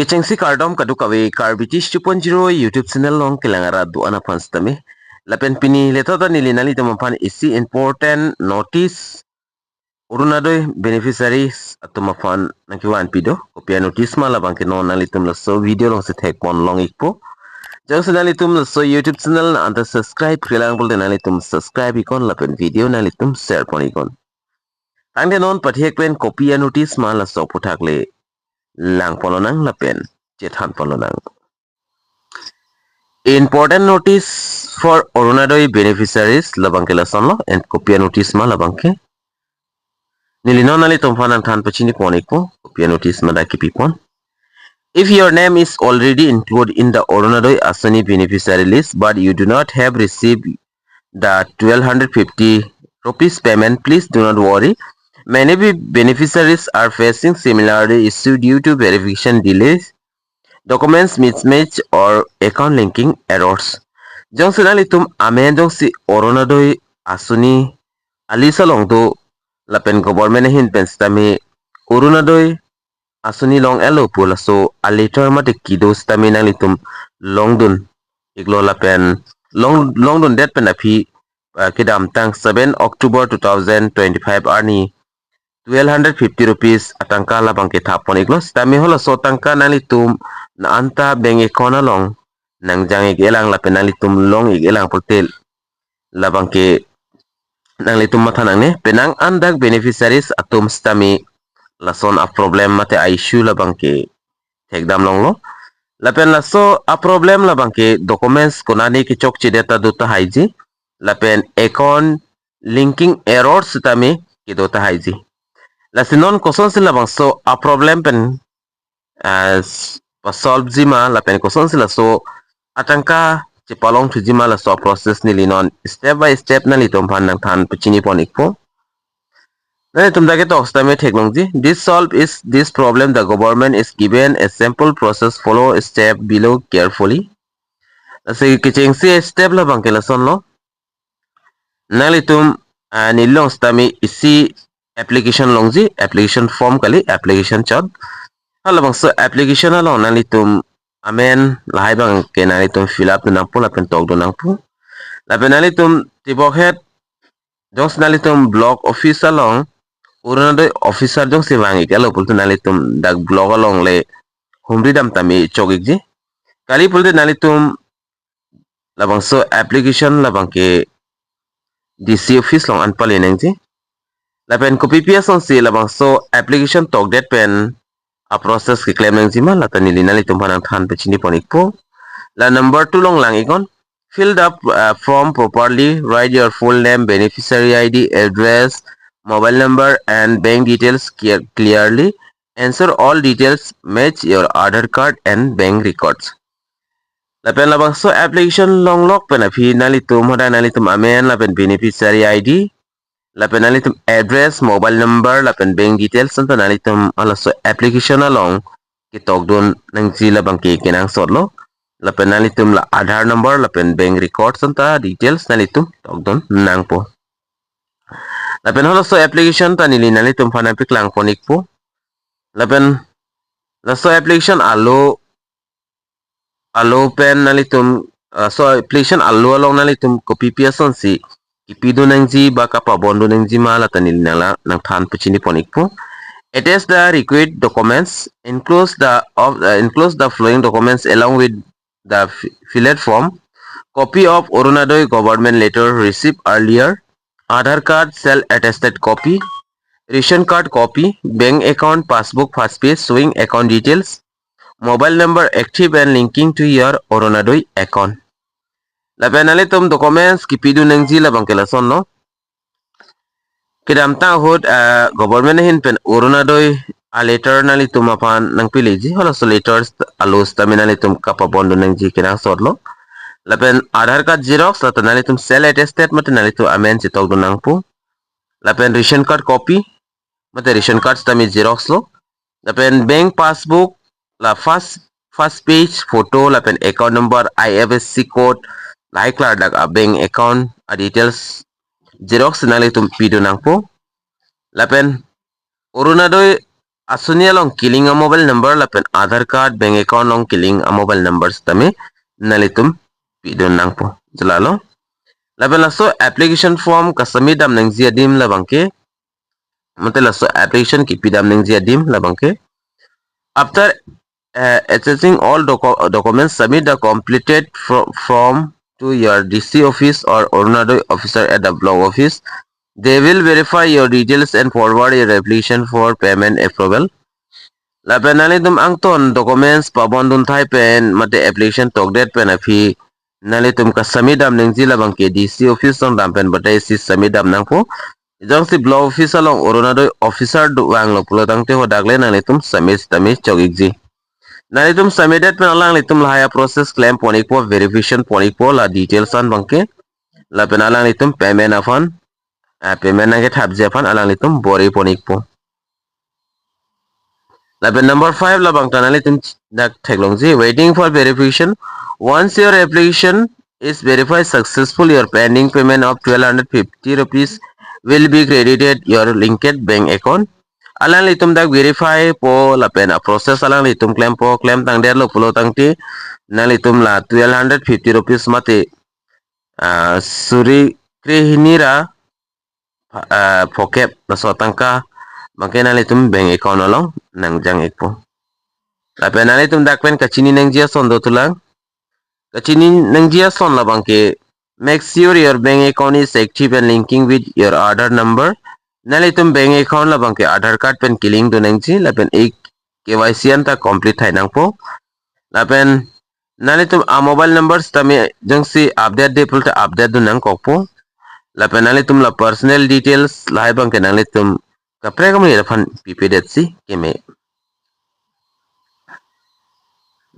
Kicengsi kardom kadukawe Carbitish 2.0 YouTube channel long kilangara duana panstami. Lapen pini leto da nilinali tumapan isi important notice urunadoi beneficiaries atumapan nangkiwan pido kopia notice mala bangke non nalitum laso video long se tek pon long ikpo. Jang senalitum laso YouTube channel na anta subscribe kilang bol nalitum subscribe ikon lapen video nalitum share pon ikon. Tangde non patiek pen kopia notice mala so putakle lang polonang lapen cethan polonang. Important notice for Orunadoi beneficiaries labangke lasonlo and kopia notice ma labangke. Nilinonali tomfanang tan pachini poniko kopia notice ma daki pipon. If your name is already included in the Orunadoi Asani beneficiary list but you do not have received the 1250 rupees payment, please do not worry. Many beneficiaries are facing similar issue due to verification delays, documents mismatch or account linking errors. Jong sinali tum amen jong si Orunadoi Asuni alisa long do lapen government hin penstami Orunadoi Asuni long elo pula so alator mate kido stami nali tum long dun iglo lapen long dun det pen api kidam tang 7 October 2025 arni 1250 rupees atangka labang kitapon iglo stami hola so tangka nali tum na anta bengi kona long nang jangi gelang lapen nali tum long igelang portel labang ke nang litum matanang ne penang andak beneficiaries atum stami lason a problem mate a issue labang ke tekdam long lo lapen laso a problem labang ke documents konani ke chok chideta duta haiji lapen account linking errors tami ke duta haiji lasinon koson sila bang so a problem pen as solve jima lapen koson sila so atangka cipalong tujima la so process ni linon step by step na litom pan nang tan pachini ponik po na tum dage to stame technology this solve is this problem the government is given a simple process follow step below carefully ase kicheng si step la bang ke la son lo na litum nilong stame isi application longji application form kali application chod hala bang so application along nali tum amen lahai bang ke nali tum fill up nang pu lapen tok do nang pu lapen nali tum tibok het jong nali tum block office along Orunadoi officer jong si wangi kalo pul tu nali tum dag block along le humri dam tami chogik ji kali pul tu nali tum labang so application labang ke DC office long anpali neng ji lapen ko PPS on si labang so application tok det pen a process ke claim nang jima la tani linali tum panang than pechini ponik po la number 2 long lang ikon fill the form properly write your full name beneficiary ID address mobile number and bank details clearly answer all details match your Aadhaar card and bank records lapen labang so application long lock pen api nali tum hoda nali tum amen lapen beneficiary ID lapen nali tum address mobile number lapen bank details santa nali tum ala so application along kitok don nang ji labang ke kenang sotlo lapen nali tum la Aadhaar number lapen bank records santa details nali tum tok don nang po lapen hola so application ta nili nali tum phana pik lang ponik po lapen la so application alo pen nali tum so application alo along nali tum copy paste on si ipido nang ji baka pa bondo nang ji mala tanil nala nang than pachini ponik po attach the required documents enclose the following documents along with the filled form copy of Orunadoi government letter received earlier Aadhaar card self attested copy ration card copy bank account passbook first page showing account details mobile number active and linking to your Orunadoi account lapen nali tum documents kipidu nang ji labang kelason no kidam ta hot government hin pen Orunadoi a letter nali tum apan nang pili ji hola so letters alos taminali tum kapa bondo nang ji kinang sotlo lapen Aadhaar card xerox lata nali tum self attested mate nali tum amen chitok do nang pu lapen ration card copy mate ration card tami xerox lo lapen bank passbook la first page photo lapen account number IFSC code like dak a bank account a details xerox nali tum pido nang po lapen Orunadoi asuni along killing a mobile number lapen Aadhaar card bank account long killing a mobile numbers tami nalitum pidon nangpo jelalo lapen laso application form kasami dam nang ziadim labangke mate laso application ki pidam nang ziadim labangke after accessing all documents submit the completed form to your DC office or Arunadoi officer at the block office. They will verify your details and forward your application for payment approval. Lapen nalitum angton documents pabondun thai pen mate application tokdet pen afi nalitum ka samidam nengji labang ke DC office song dampen batai si samidam nangpo jong si block office along Arunadoi officer duang lo pulo tangte ho dagle nalitum samis tamis chogikji nalitum submitted pen alang litum lahaya process claim ponikpo verification ponikpo la details an bangke la pen alang litum payment afan payment nage thabje afan alang litum bori ponikpo la pen number 5 la bang tanalitum dak theklongji waiting for verification once your application is verified successful your pending payment of 1250 rupees will be credited your linked bank account alang litum dak verify po lapen a process alang litum claim po claim tang der lo pulo tang ti na litum la 1250 rupees mate suri krihinira pokep na so tangka bangke na litum bank account along nang jang ekpo lapen na litum dak pen kachini nang jia son do tulang kachini nang jia son la bangke make sure your bank account is active and linking with your Aadhaar number nalitum bank account la bangke Aadhaar card pen killing do nangji lapen ek KYC anta complete thai nangpo lapen nalitum a mobile numbers tami jangsi update de pulta update do nang kokpo lapen nalitum la personal details lai bangke nalitum kapre kamni rafan ppdet si keme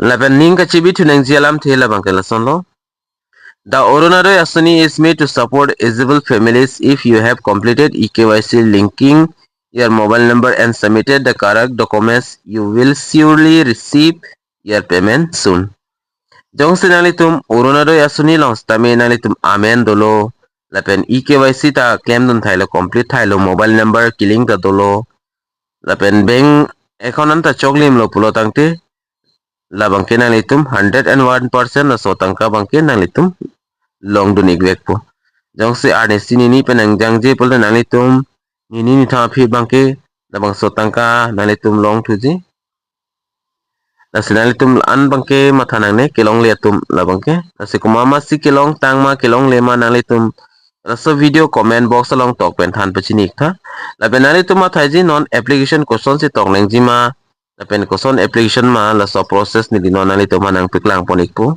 lapen ning ka chibi tu nangji alam thela bangke la sonlo The Arunadoi Asani is made to support eligible families if you have completed eKYC linking your mobile number and submitted the correct documents. You will surely receive your payment soon. Jong sinalitum Arunadoi Asani long stami nalitum amen dolo lapen eKYC ta claim dun thailo complete thailo mobile number killing ta dolo lapen bank account ta choklim lo pulo tangte la bangke nalitum 101% na so tangka bangke nalitum long dunik vekpo jong se arne sinini penang jangje polda nalitum nini ni tha phi bangke labang sotangka nalitum long thuji nasinalitum an bangke mathanang ne kelong letum labangke nasikuma ma si kelong tangma kelong lema nalitum raso video comment box along tok pen than pachinik tha laben nalitum ma thaji non application question se tok nang jima lapen question application ma la so process ni dinon nalitum manang piklang ponikpo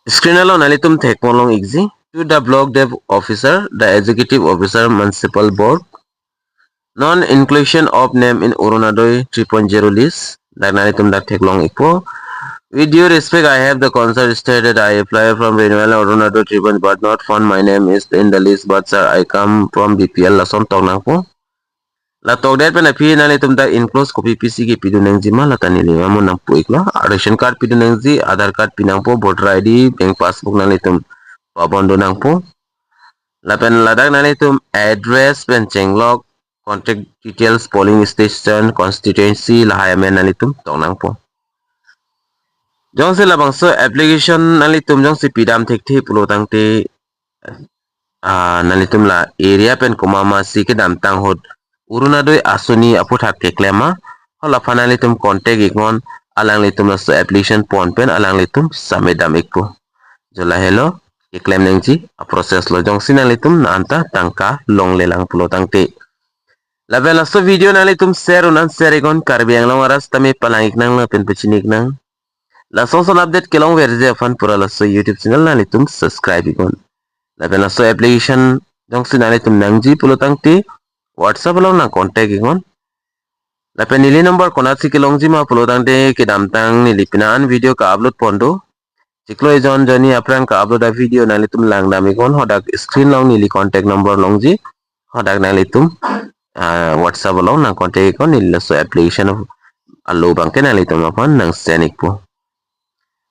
Screen alone nalitum thekmolong exi to the block dev officer, the executive officer municipal board. Non-inclusion of name in Arunadoi 3.0 list. That nalitum that theklong ikpo. With due respect, I have the concern stated I apply from renewal Arunadoi 3.0 but not found my name is in the list but sir I come from BPL la som tong nang po. La tok det pen api nalitum da enclose copy PC ki pidu nang jima la tanili mamu nang po ikla ration card pidu nang ji Aadhaar card pinang po voter ID bank passbook nalitum pabondo nang po la pen ladak nalitum address pen chenglok contact details polling station constituency la hayamen nalitum tong nang po jong se labang so application nalitum jong se pidam thek the pulo tangte nalitum la area pen komama si ke dam tang hot Arunadoi Asani aputhak keklema hola fanalitum contact ikon alang litum la application pon pen alang litum samedam ikpo jola hello keklem nengji a process lo jong sinalitum na anta tangka long lelang pulo tangte level la so video nalitum share unan share ikon karbiang long aras tame palangik nang la pen pechinik nang la so update kelong verje fan pura la so YouTube channel nalitum subscribe ikon level la so application jong sinalitum nangji pulo tangte WhatsApp along na contact ikon lapen nili number konatsi kilong jima pulo tangte ke damtang nili pinan video ka upload pondo ciklo ejon joni apran ka upload a video nalitum lang damikon hodak screen long nili contact number longji hodak nalitum WhatsApp along na contact ikon nili so application of allo bangke nalitum apon nang senik po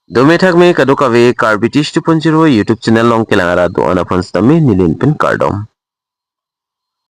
dome thak me kaduka ve Carbitish 2.0 YouTube channel long kelangara do anapon stami nilin pin cardom